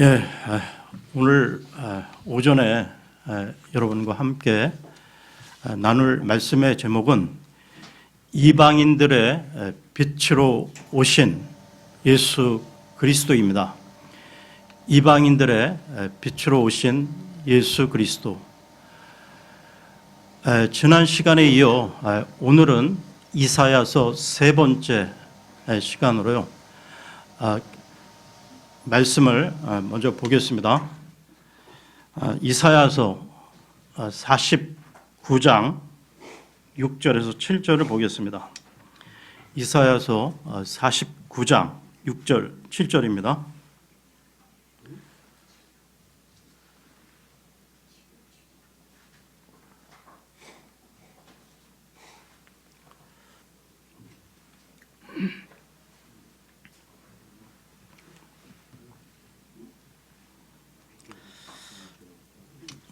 예, 오늘 오전에 여러분과 함께 나눌 말씀의 제목은 이방인들의 빛으로 오신 예수 그리스도입니다. 이방인들의 빛으로 오신 예수 그리스도. 지난 시간에 이어 오늘은 이사야서 세 번째 시간으로요. 말씀을 먼저 보겠습니다. 이사야서 49장 6절에서 7절을 보겠습니다. 이사야서 49장 6절 7절입니다.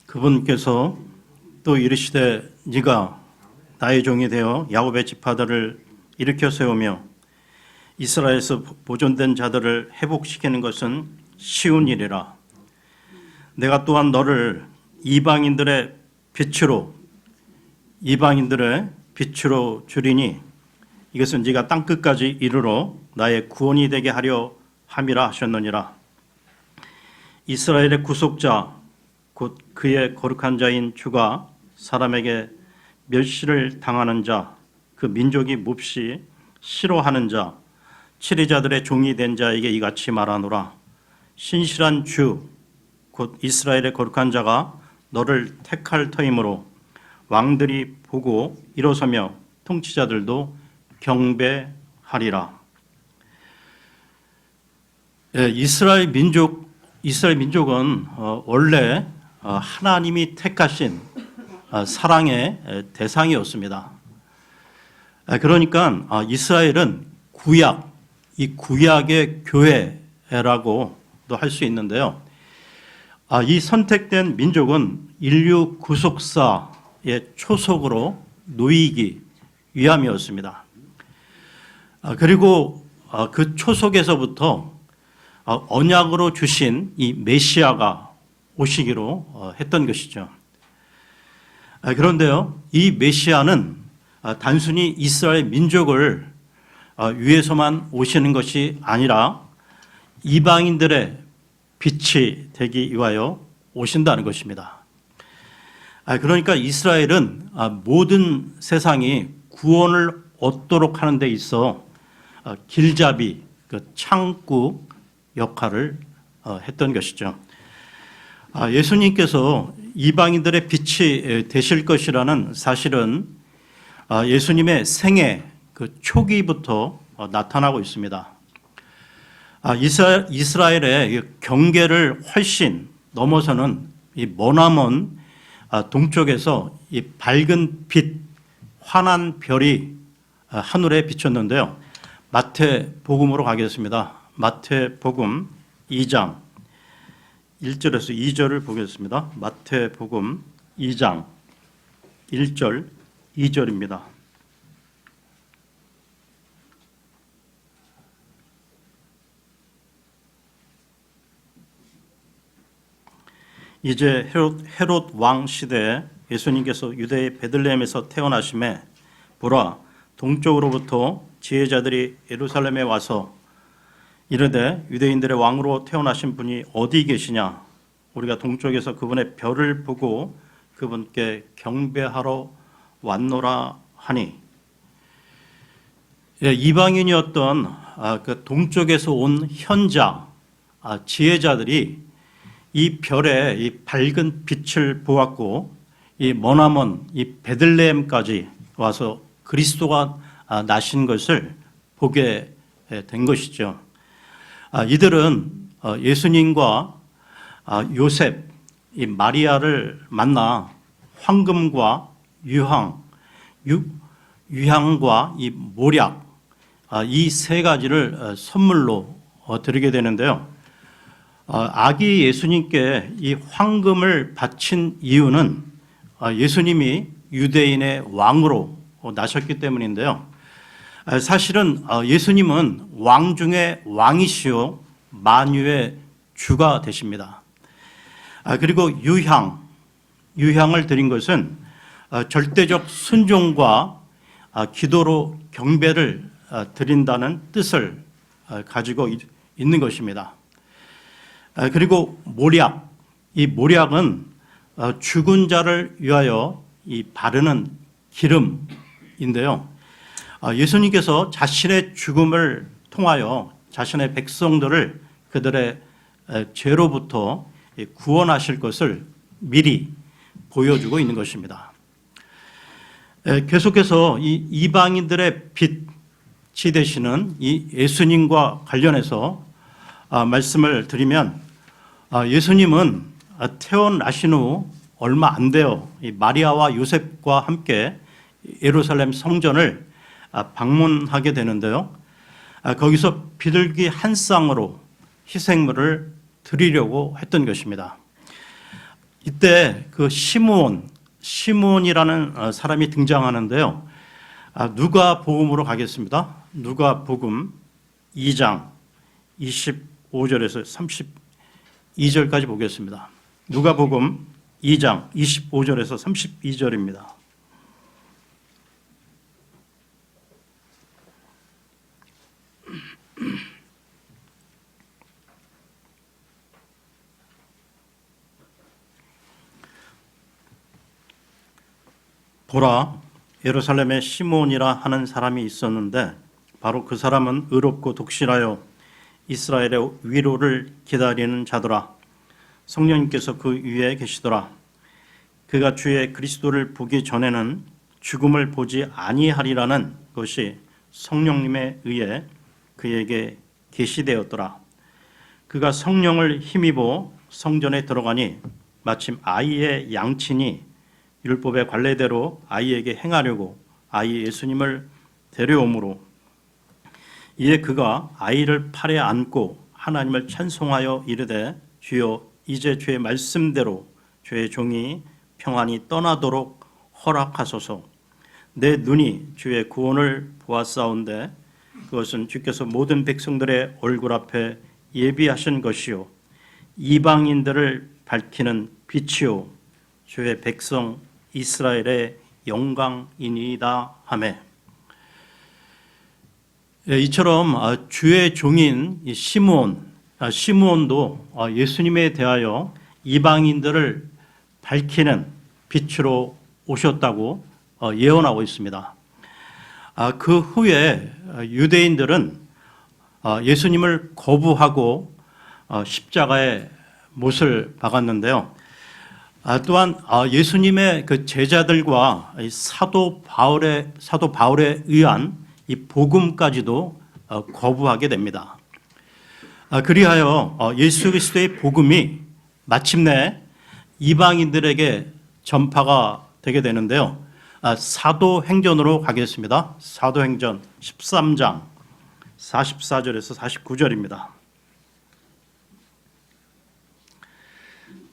그분께서 또 이르시되 네가 나의 종이 되어 야곱의 지파들을 일으켜 세우며 이스라엘에서 보존된 자들을 회복시키는 것은 쉬운 일이라. 내가 또한 너를 이방인들의 빛으로 주리니 이것은 네가 땅끝까지 이르러 나의 구원이 되게 하려 함이라 하셨느니라. 이스라엘의 구속자 곧 그의 거룩한 자인 주가 사람에게 멸시를 당하는 자, 그 민족이 몹시 싫어하는 자, 치리자들의 종이 된 자에게 이같이 말하노라. 신실한 주, 곧 이스라엘의 거룩한 자가 너를 택할 터이므로 왕들이 보고 일어서며 통치자들도 경배하리라. 이스라엘 민족은 원래 하나님이 택하신 사랑의 대상이었습니다. 그러니까 이스라엘은 이 구약의 교회라고도 할 수 있는데요. 이 선택된 민족은 인류 구속사의 초석으로 놓이기 위함이었습니다. 그리고 그 초석에서부터 언약으로 주신 이 메시아가 오시기로 했던 것이죠. 그런데요, 이 메시아는 단순히 이스라엘 민족을 위해서만 오시는 것이 아니라 이방인들의 빛이 되기 위하여 오신다는 것입니다. 그러니까 이스라엘은 모든 세상이 구원을 얻도록 하는 데 있어 길잡이, 그 창구 역할을 했던 것이죠. 예수님께서 이방인들의 빛이 되실 것이라는 사실은 예수님의 생애 그 초기부터 나타나고 있습니다. 이스라엘의 경계를 훨씬 넘어서는 이 머나먼 동쪽에서 이 밝은 빛, 환한 별이 하늘에 비쳤는데요. 마태복음으로 가겠습니다. 마태복음 2장 1절에서 2절을 보겠습니다. 마태복음 2장 1절 2절입니다. 이제 헤롯 왕 시대에 예수님께서 유대의 베들레헴에서 태어나심에 보라 동쪽으로부터 지혜자들이 예루살렘에 와서 이르되 유대인들의 왕으로 태어나신 분이 어디 계시냐? 우리가 동쪽에서 그분의 별을 보고 그분께 경배하러 왔노라 하니. 이방인이었던 그 동쪽에서 온 현자 지혜자들이 이 별의 이 밝은 빛을 보았고 이 머나먼 이 베들레헴까지 와서 그리스도가 나신 것을 보게 된 것이죠. 이들은 예수님과 요셉, 이 마리아를 만나 황금과 유향과 이 모략, 이 세 가지를 선물로 드리게 되는데요. 아기 예수님께 이 황금을 바친 이유는 예수님이 유대인의 왕으로 나셨기 때문인데요. 사실은 예수님은 왕 중에 왕이시오 만유의 주가 되십니다. 그리고 유향을 드린 것은 절대적 순종과 기도로 경배를 드린다는 뜻을 가지고 있는 것입니다. 그리고 모략, 이 모략은 죽은 자를 위하여 이 바르는 기름인데요. 예수님께서 자신의 죽음을 통하여 자신의 백성들을 그들의 죄로부터 구원하실 것을 미리 보여주고 있는 것입니다. 계속해서 이 이방인들의 빛이 되시는 이 예수님과 관련해서 말씀을 드리면, 예수님은 태어나신 후 얼마 안 돼요. 마리아와 요셉과 함께 예루살렘 성전을 방문하게 되는데요. 거기서 비둘기 한 쌍으로 희생물을 드리려고 했던 것입니다. 이때 그 시므온이라는 사람이 등장하는데요. 누가복음으로 가겠습니다. 누가복음 2장 25절에서 32절까지 보겠습니다. 누가복음 2장 25절에서 32절입니다. 보라, 예루살렘에 시므온이라 하는 사람이 있었는데 바로 그 사람은 의롭고 독실하여 이스라엘의 위로를 기다리는 자더라. 성령님께서 그 위에 계시더라. 그가 주의 그리스도를 보기 전에는 죽음을 보지 아니하리라는 것이 성령님에 의해 그에게 계시되었더라. 그가 성령을 힘입어 성전에 들어가니 마침 아이의 양친이 율법의 관례대로 아이에게 행하려고 아이 예수님을 데려오므로, 이에 그가 아이를 팔에 안고 하나님을 찬송하여 이르되, 주여 이제 주의 말씀대로 주의 종이 평안히 떠나도록 허락하소서. 내 눈이 주의 구원을 보았사온데 그것은 주께서 모든 백성들의 얼굴 앞에 예비하신 것이요 이방인들을 밝히는 빛이요 주의 백성 이스라엘의 영광이니이다 하매. 이처럼 주의 종인 시므온도 예수님에 대하여 이방인들을 밝히는 빛으로 오셨다고 예언하고 있습니다. 그 후에 유대인들은 예수님을 거부하고 십자가에 못을 박았는데요. 또한 예수님의 그 제자들과 사도 바울에 의한 이 복음까지도 거부하게 됩니다. 그리하여 예수 그리스도의 복음이 마침내 이방인들에게 전파가 되게 되는데요. 사도행전으로 가겠습니다. 사도행전 13장 44절에서 49절입니다.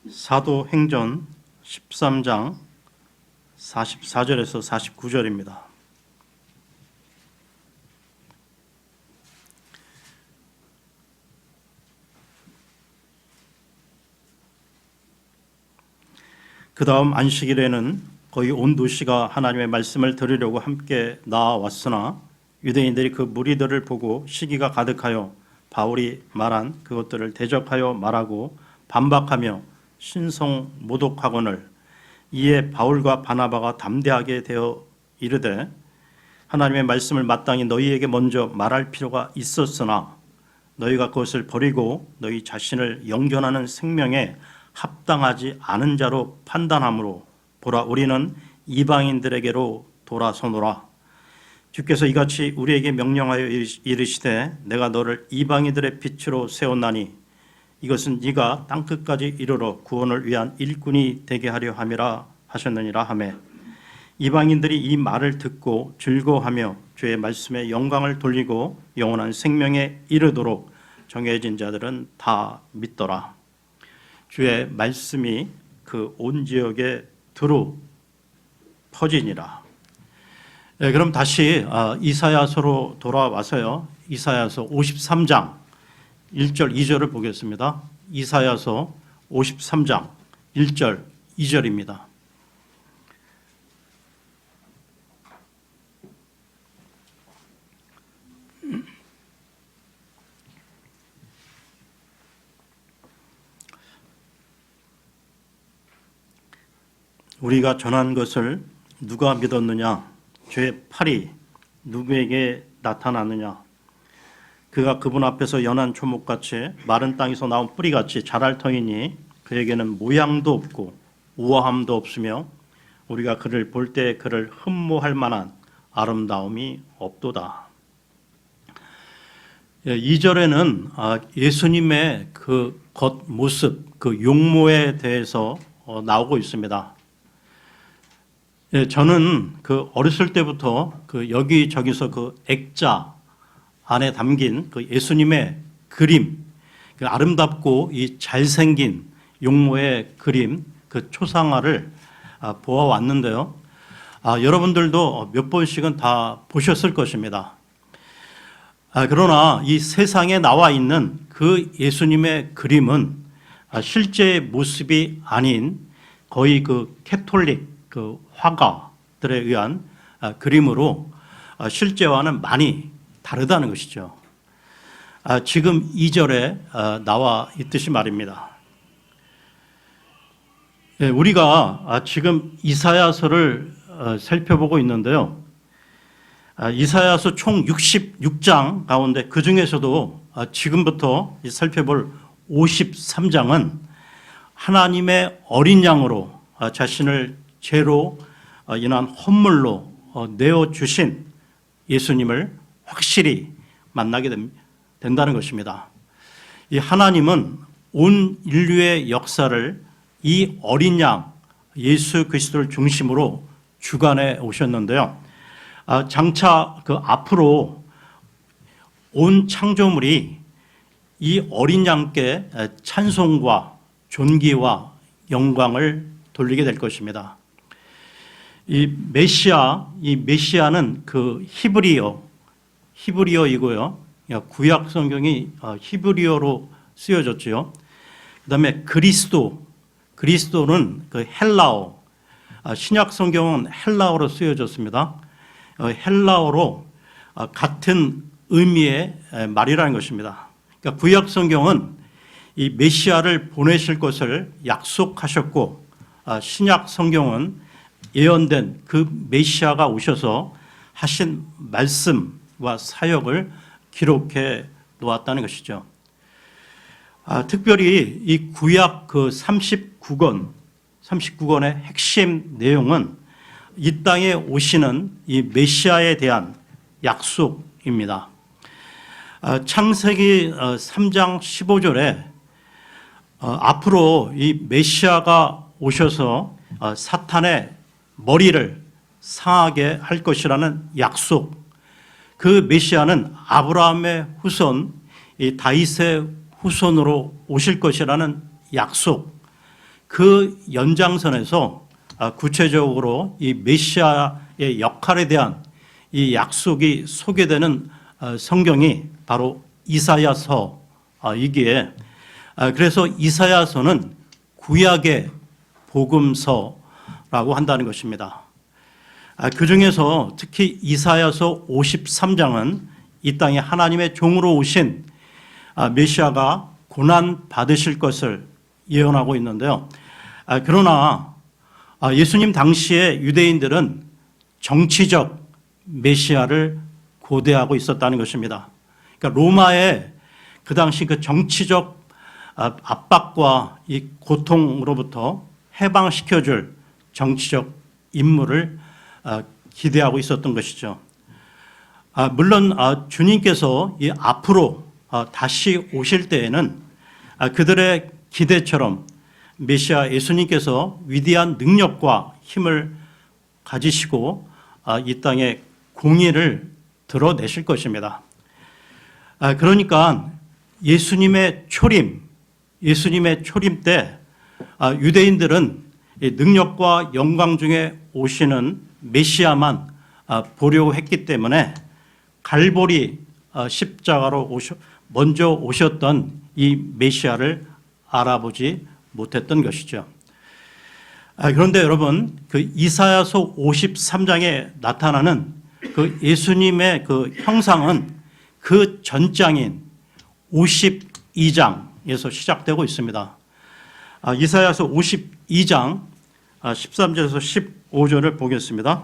사도행전 13장 44절에서 49절입니다. 그 다음 안식일에는 거의 온 도시가 하나님의 말씀을 들으려고 함께 나와왔으나 유대인들이 그 무리들을 보고 시기가 가득하여 바울이 말한 그것들을 대적하여 말하고 반박하며 신성 모독하거늘, 이에 바울과 바나바가 담대하게 되어 이르되, 하나님의 말씀을 마땅히 너희에게 먼저 말할 필요가 있었으나 너희가 그것을 버리고 너희 자신을 영견하는 생명에 합당하지 않은 자로 판단하므로 보라, 우리는 이방인들에게로 돌아서노라. 주께서 이같이 우리에게 명령하여 이르시되, 내가 너를 이방인들의 빛으로 세웠나니 이것은 네가 땅끝까지 이르러 구원을 위한 일꾼이 되게 하려 함이라 하셨느니라 하매, 이방인들이 이 말을 듣고 즐거워하며 주의 말씀에 영광을 돌리고 영원한 생명에 이르도록 정해진 자들은 다 믿더라. 주의 말씀이 그 온 지역에 두루 퍼지니라. 그럼 다시 이사야서로 돌아와서요. 이사야서 53장 1절 2절을 보겠습니다. 이사야서 53장 1절, 2절입니다. 우리가 전한 것을 누가 믿었느냐? 주의 팔이 누구에게 나타났느냐? 그가 그분 앞에서 연한 초목같이 마른 땅에서 나온 뿌리같이 자랄 터이니 그에게는 모양도 없고 우아함도 없으며 우리가 그를 볼 때 그를 흠모할 만한 아름다움이 없도다. 2절에는 예수님의 그 겉모습, 그 용모에 대해서 나오고 있습니다. 저는 그 어렸을 때부터 그 여기저기서 그 액자 안에 담긴 그 예수님의 그림, 그 아름답고 이 잘생긴 용모의 그림, 그 초상화를 보아왔는데요. 여러분들도 몇 번씩은 다 보셨을 것입니다. 그러나 이 세상에 나와 있는 그 예수님의 그림은 실제 모습이 아닌 거의 그 캐톨릭 그 화가들에 의한 그림으로 실제와는 많이 다르다는 것이죠. 지금 2절에 나와 있듯이 말입니다. 우리가 지금 이사야서를 살펴보고 있는데요. 이사야서 총 66장 가운데 그 중에서도 지금부터 살펴볼 53장은 하나님의 어린 양으로 자신을 죄로 인한 헌물로 내어주신 예수님을 확실히 만나게 된다는 것입니다. 이 하나님은 온 인류의 역사를 이 어린 양 예수 그리스도를 중심으로 주관해 오셨는데요. 장차 그 앞으로 온 창조물이 이 어린 양께 찬송과 존귀와 영광을 돌리게 될 것입니다. 이 메시아는 그 히브리어이고요. 구약 성경이 히브리어로 쓰여졌죠. 그다음에 그리스도는 그 헬라어, 신약 성경은 헬라어로 쓰여졌습니다. 헬라어로 같은 의미의 말이라는 것입니다. 그러니까 구약 성경은 이 메시아를 보내실 것을 약속하셨고, 신약 성경은 예언된 그 메시아가 오셔서 하신 말씀과 사역을 기록해 놓았다는 것이죠. 특별히 이 구약 그 39권의 핵심 내용은 이 땅에 오시는 이 메시아에 대한 약속입니다. 창세기 3장 15절에 앞으로 이 메시아가 오셔서 사탄의 머리를 상하게 할 것이라는 약속, 그 메시아는 아브라함의 후손, 이 다윗의 후손으로 오실 것이라는 약속, 그 연장선에서 구체적으로 이 메시아의 역할에 대한 이 약속이 소개되는 성경이 바로 이사야서이기에, 그래서 이사야서는 구약의 복음서라고 한다는 것입니다. 그 중에서 특히 이사야서 53장은 이 땅에 하나님의 종으로 오신 메시아가 고난 받으실 것을 예언하고 있는데요. 그러나 예수님 당시에 유대인들은 정치적 메시아를 고대하고 있었다는 것입니다. 그러니까 로마의 그 당시 그 정치적 압박과 이 고통으로부터 해방시켜줄 정치적 인물을 기대하고 있었던 것이죠. 물론 주님께서 이 앞으로 다시 오실 때에는 그들의 기대처럼 메시아 예수님께서 위대한 능력과 힘을 가지시고 이 땅에 공의를 드러내실 것입니다. 그러니까 예수님의 초림 때 유대인들은 능력과 영광 중에 오시는 메시아만 보려고 했기 때문에 갈보리 십자가로 먼저 오셨던 이 메시아를 알아보지 못했던 것이죠. 그런데 여러분, 그 이사야서 53장에 나타나는 그 예수님의 그 형상은 그 전장인 52장에서 시작되고 있습니다. 이사야서 52장 13절에서 15절을 보겠습니다.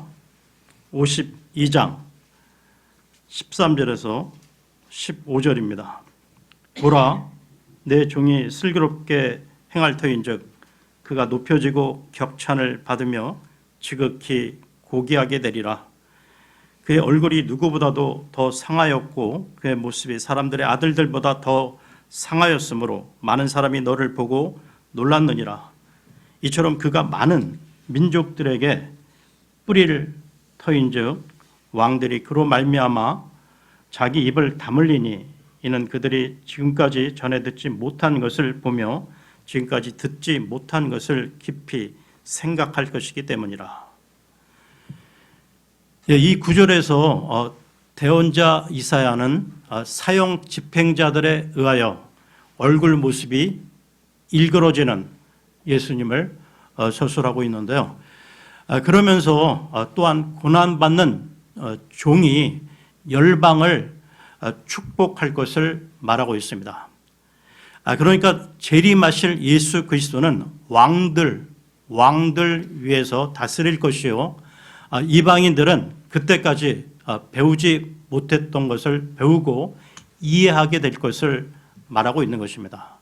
52장 13절에서 15절입니다. 보라, 내 종이 슬기롭게 행할 터인즉 그가 높여지고 격찬을 받으며 지극히 고귀하게 되리라. 그의 얼굴이 누구보다도 더 상하였고 그의 모습이 사람들의 아들들보다 더 상하였으므로 많은 사람이 너를 보고 놀랐느니라. 이처럼 그가 많은 민족들에게 뿌리를 터인즉 왕들이 그로 말미암아 자기 입을 다물리니 이는 그들이 지금까지 전에 듣지 못한 것을 보며 지금까지 듣지 못한 것을 깊이 생각할 것이기 때문이라. 이 구절에서 대언자 이사야는 사형 집행자들에 의하여 얼굴 모습이 일그러지는 예수님을 서술하고 있는데요. 그러면서 또한 고난받는 종이 열방을 축복할 것을 말하고 있습니다. 그러니까 재림하실 예수 그리스도는 왕들 위해서 다스릴 것이요, 이방인들은 그때까지 배우지 못했던 것을 배우고 이해하게 될 것을 말하고 있는 것입니다.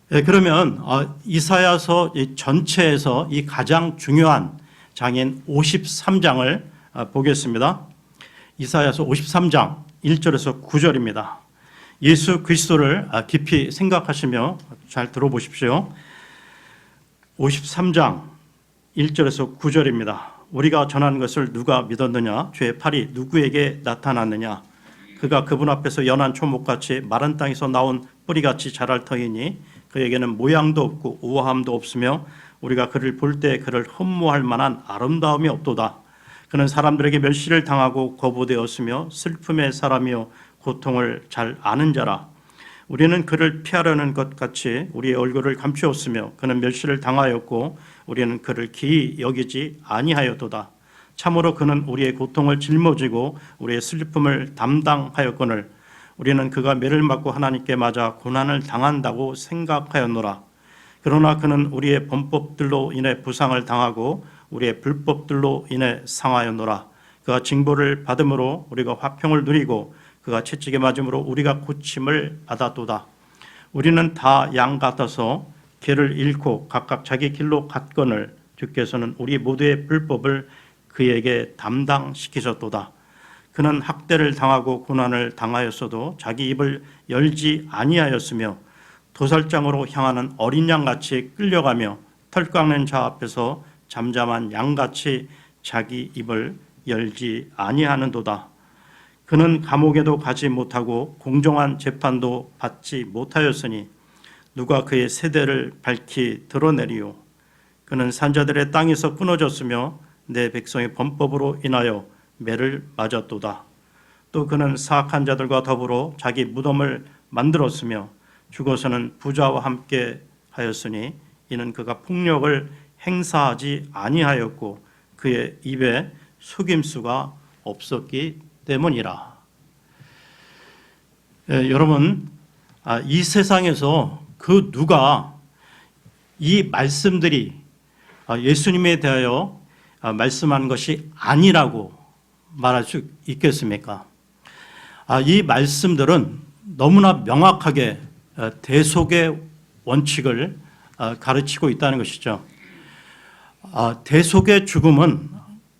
그러면 이사야서 전체에서 이 가장 중요한 장인 53장을 보겠습니다. 이사야서 53장 1절에서 9절입니다. 예수 그리스도를 깊이 생각하시며 잘 들어보십시오. 53장 1절에서 9절입니다. 우리가 전한 것을 누가 믿었느냐? 주의 팔이 누구에게 나타났느냐? 그가 그분 앞에서 연한 초목같이 마른 땅에서 나온 뿌리같이 자랄 터이니 그에게는 모양도 없고 우아함도 없으며 우리가 그를 볼 때 그를 흠모할 만한 아름다움이 없도다. 그는 사람들에게 멸시를 당하고 거부되었으며 슬픔의 사람이요 고통을 잘 아는 자라. 우리는 그를 피하려는 것 같이 우리의 얼굴을 감추었으며 그는 멸시를 당하였고 우리는 그를 기이 여기지 아니하였도다. 참으로 그는 우리의 고통을 짊어지고 우리의 슬픔을 담당하였거늘 우리는 그가 매를 맞고 하나님께 맞아 고난을 당한다고 생각하였노라. 그러나 그는 우리의 범법들로 인해 부상을 당하고 우리의 불법들로 인해 상하였노라. 그가 징벌을 받음으로 우리가 화평을 누리고 그가 채찍에 맞음으로 우리가 고침을 받았도다. 우리는 다 양 같아서 길을 잃고 각각 자기 길로 갔거늘 주께서는 우리 모두의 불법을 그에게 담당시키셨도다. 그는 학대를 당하고 고난을 당하였어도 자기 입을 열지 아니하였으며 도살장으로 향하는 어린 양같이 끌려가며 털 깎는 자 앞에서 잠잠한 양같이 자기 입을 열지 아니하는도다. 그는 감옥에도 가지 못하고 공정한 재판도 받지 못하였으니 누가 그의 세대를 밝히 드러내리요. 그는 산자들의 땅에서 끊어졌으며 내 백성의 범법으로 인하여 매를 맞았도다. 또 그는 사악한 자들과 더불어 자기 무덤을 만들었으며 죽어서는 부자와 함께 하였으니 이는 그가 폭력을 행사하지 아니하였고 그의 입에 속임수가 없었기 때문이라. 여러분, 이 세상에서 그 누가 이 말씀들이 예수님에 대하여 말씀한 것이 아니라고 말할 수 있겠습니까? 이 말씀들은 너무나 명확하게 대속의 원칙을 가르치고 있다는 것이죠. 대속의 죽음은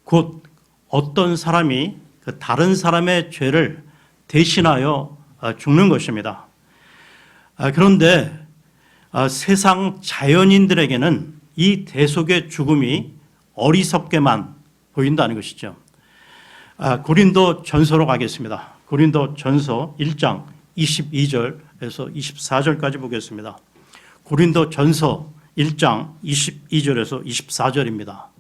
곧 어떤 사람이 다른 사람의 죄를 대신하여 죽는 것입니다. 그런데 세상 자연인들에게는 이 대속의 죽음이 어리석게만 보인다는 것이죠. 고린도 전서로 가겠습니다. 고린도 전서 1장 22절에서 24절까지 보겠습니다. 고린도 전서 1장 22절에서 24절입니다.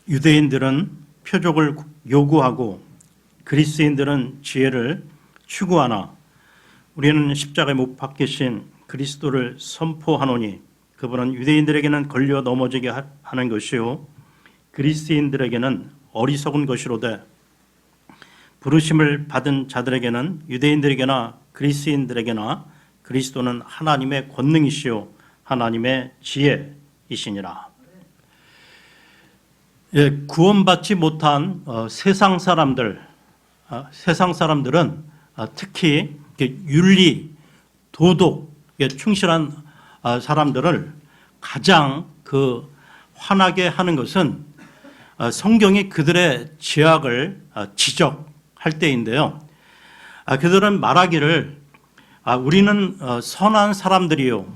유대인들은 표적을 요구하고 그리스인들은 지혜를 추구하나 우리는 십자가에 못 박히신 그리스도를 선포하노니 그분은 유대인들에게는 걸려 넘어지게 하는 것이요 그리스인들에게는 어리석은 것이로되 부르심을 받은 자들에게는 유대인들에게나 그리스인들에게나 그리스도는 하나님의 권능이시요 하나님의 지혜이시니라. 예, 구원받지 못한 세상 사람들은 특히 윤리, 도덕에 충실한 사람들을 가장 화나게 하는 것은 성경이 그들의 죄악을 지적할 때인데요. 그들은 말하기를 우리는 선한 사람들이요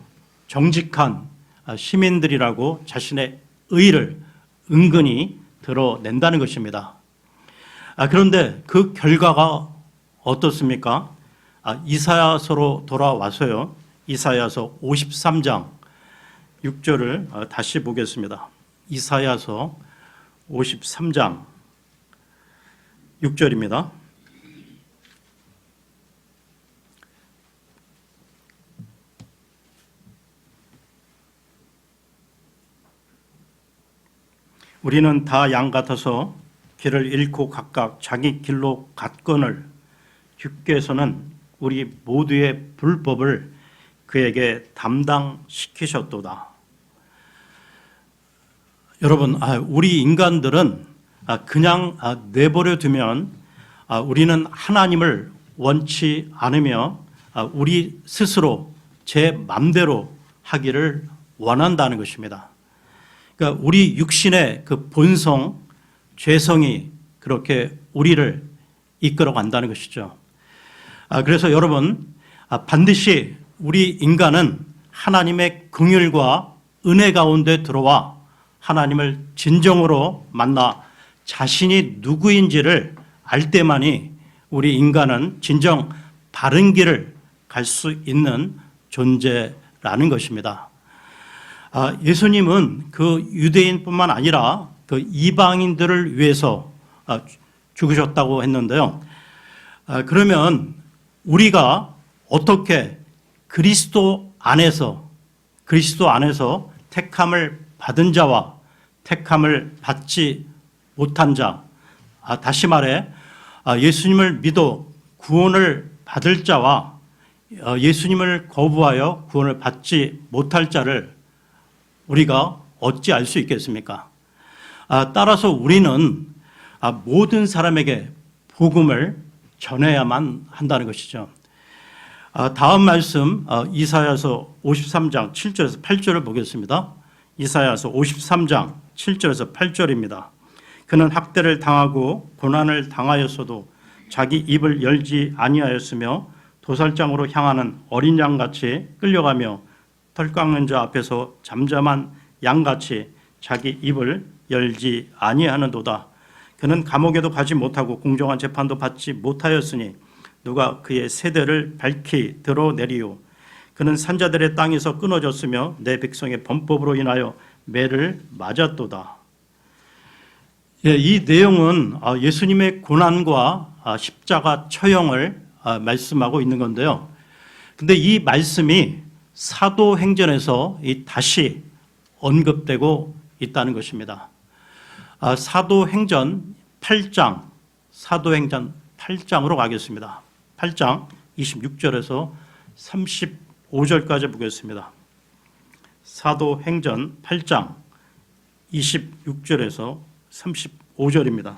정직한 시민들이라고 자신의 의를 은근히 드러낸다는 것입니다. 그런데 그 결과가 어떻습니까? 이사야서로 돌아와서요. 이사야서 53장 6절을 다시 보겠습니다. 이사야서 53장 6절입니다. 우리는 다 양 같아서 길을 잃고 각각 자기 길로 갔거늘 주께서는 우리 모두의 불법을 그에게 담당시키셨도다. 여러분, 우리 인간들은 그냥 내버려 두면 우리는 하나님을 원치 않으며 우리 스스로 제 맘대로 하기를 원한다는 것입니다. 그러니까 우리 육신의 그 본성, 죄성이 그렇게 우리를 이끌어 간다는 것이죠. 그래서 여러분, 반드시 우리 인간은 하나님의 긍휼과 은혜 가운데 들어와 하나님을 진정으로 만나 자신이 누구인지를 알 때만이 우리 인간은 진정 바른 길을 갈 수 있는 존재라는 것입니다. 예수님은 그 유대인뿐만 아니라 그 이방인들을 위해서 죽으셨다고 했는데요. 그러면 우리가 어떻게 그리스도 안에서 택함을 받은 자와 택함을 받지 못한 자, 다시 말해 예수님을 믿어 구원을 받을 자와 예수님을 거부하여 구원을 받지 못할 자를 우리가 어찌 알 수 있겠습니까? 따라서 우리는 모든 사람에게 복음을 전해야만 한다는 것이죠. 다음 말씀 이사야서 53장 7절에서 8절을 보겠습니다. 이사야서 53장 7절에서 8절입니다. 그는 학대를 당하고 고난을 당하였어도 자기 입을 열지 아니하였으며 도살장으로 향하는 어린 양같이 끌려가며 털 깎는 자 앞에서 잠잠한 양같이 자기 입을 열지 아니하는도다. 그는 감옥에도 가지 못하고 공정한 재판도 받지 못하였으니 누가 그의 세대를 밝히 드러내리요. 그는 산자들의 땅에서 끊어졌으며 내 백성의 범법으로 인하여 매를 맞았도다. 이 내용은 예수님의 고난과 십자가 처형을 말씀하고 있는 건데요. 근데 이 말씀이 사도행전에서 다시 언급되고 있다는 것입니다. 사도행전 8장으로 가겠습니다. 8장 26절에서 35절까지 보겠습니다. 사도행전 8장 26절에서 35절입니다.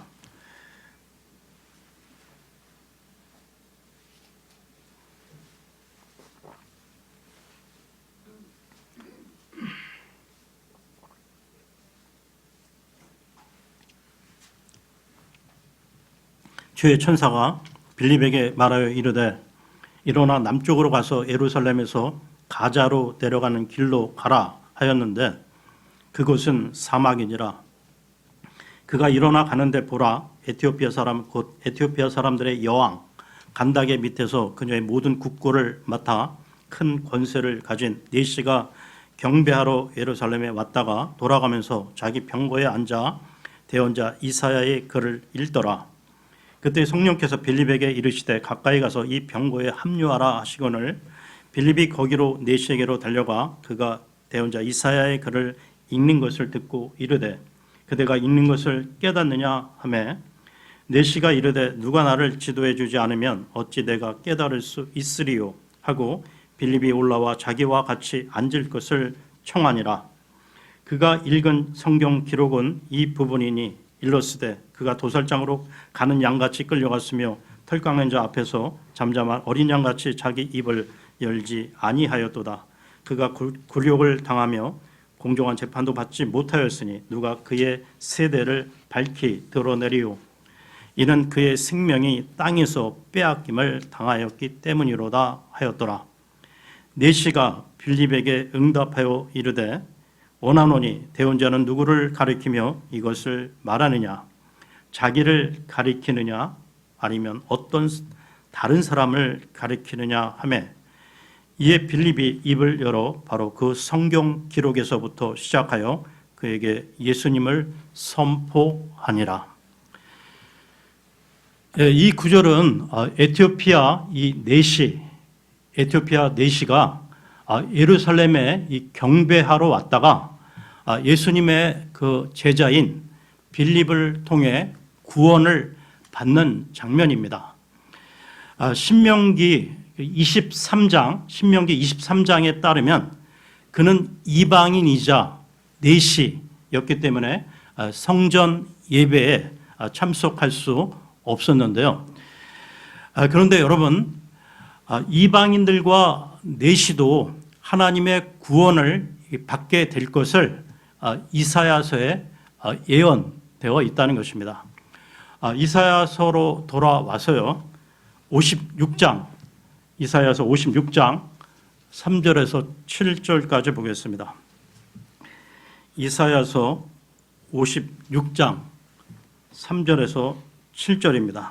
주의 천사가 빌립에게 말하여 이르되 일어나 남쪽으로 가서 예루살렘에서 가자로 내려가는 길로 가라 하였는데 그곳은 사막이니라. 그가 일어나 가는데 보라 에티오피아 사람 곧 에티오피아 사람들의 여왕 간다게 밑에서 그녀의 모든 국고를 맡아 큰 권세를 가진 네시가 경배하러 예루살렘에 왔다가 돌아가면서 자기 병거에 앉아 대언자 이사야의 글을 읽더라. 그때 성령께서 빌립에게 이르시되 가까이 가서 이 병거에 합류하라 하시거늘 빌립이 거기로 내시에게로 달려가 그가 대언자 이사야의 글을 읽는 것을 듣고 이르되 그대가 읽는 것을 깨닫느냐 하매 내시가 이르되 누가 나를 지도해 주지 않으면 어찌 내가 깨달을 수 있으리요 하고 빌립이 올라와 자기와 같이 앉을 것을 청하니라. 그가 읽은 성경 기록은 이 부분이니 일러스되 그가 도살장으로 가는 양같이 끌려갔으며 털깎는 자 앞에서 잠잠한 어린 양같이 자기 입을 열지 아니하였도다. 그가 굴욕을 당하며 공정한 재판도 받지 못하였으니 누가 그의 세대를 밝히 드러내리요. 이는 그의 생명이 땅에서 빼앗김을 당하였기 때문이로다 하였더라. 내시가 빌립에게 응답하여 이르되 원하노니 대언자는 누구를 가리키며 이것을 말하느냐 자기를 가리키느냐 아니면 어떤 다른 사람을 가리키느냐 하매 이에 빌립이 입을 열어 바로 그 성경 기록에서부터 시작하여 그에게 예수님을 선포하니라. 이 구절은 에티오피아 내시가 예루살렘에 이 경배하러 왔다가 예수님의 그 제자인 빌립을 통해 구원을 받는 장면입니다. 신명기 23장에 따르면 그는 이방인이자 내시였기 때문에 성전 예배에 참석할 수 없었는데요. 그런데 여러분, 이방인들과 내시도 하나님의 구원을 받게 될 것을 이사야서에 예언되어 있다는 것입니다. 이사야서로 돌아와서요. 56장, 이사야서 56장 3절에서 7절까지 보겠습니다. 이사야서 56장 3절에서 7절입니다.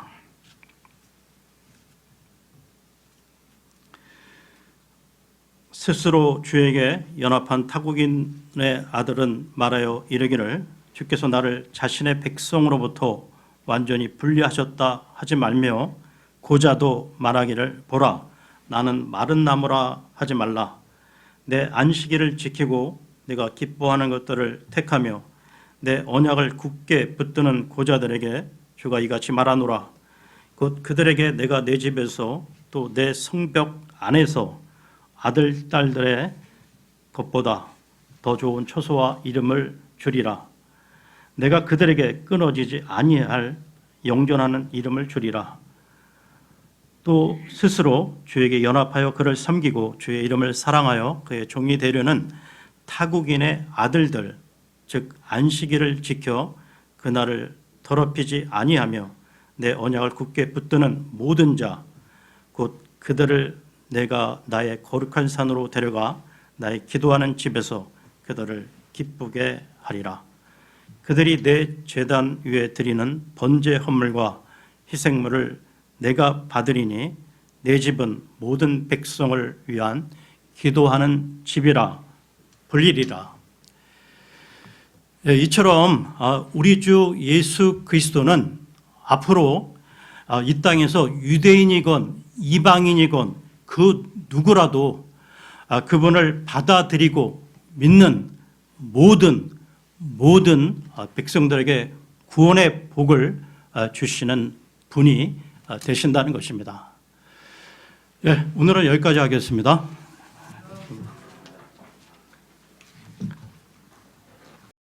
스스로 주에게 연합한 타국인의 아들은 말하여 이르기를 주께서 나를 자신의 백성으로부터 완전히 분리하셨다 하지 말며 고자도 말하기를 보라 나는 마른 나무라 하지 말라. 내 안식일을 지키고 내가 기뻐하는 것들을 택하며 내 언약을 굳게 붙드는 고자들에게 주가 이같이 말하노라. 곧 그들에게 내가 내 집에서 또 내 성벽 안에서 아들 딸들의 것보다 더 좋은 처소와 이름을 주리라. 내가 그들에게 끊어지지 아니할 영존하는 이름을 주리라. 또 스스로 주에게 연합하여 그를 섬기고 주의 이름을 사랑하여 그의 종이 되려는 타국인의 아들들 즉 안식일을 지켜 그날을 더럽히지 아니하며 내 언약을 굳게 붙드는 모든 자 곧 그들을 내가 나의 거룩한 산으로 데려가 나의 기도하는 집에서 그들을 기쁘게 하리라. 그들이 내 제단 위에 드리는 번제 헌물과 희생물을 내가 받으리니 내 집은 모든 백성을 위한 기도하는 집이라 불리리라. 이처럼 우리 주 예수 그리스도는 앞으로 이 땅에서 유대인이건 이방인이건 그 누구라도 그분을 받아들이고 믿는 모든 백성들에게 구원의 복을 주시는 분이 되신다는 것입니다. 오늘은 여기까지 하겠습니다.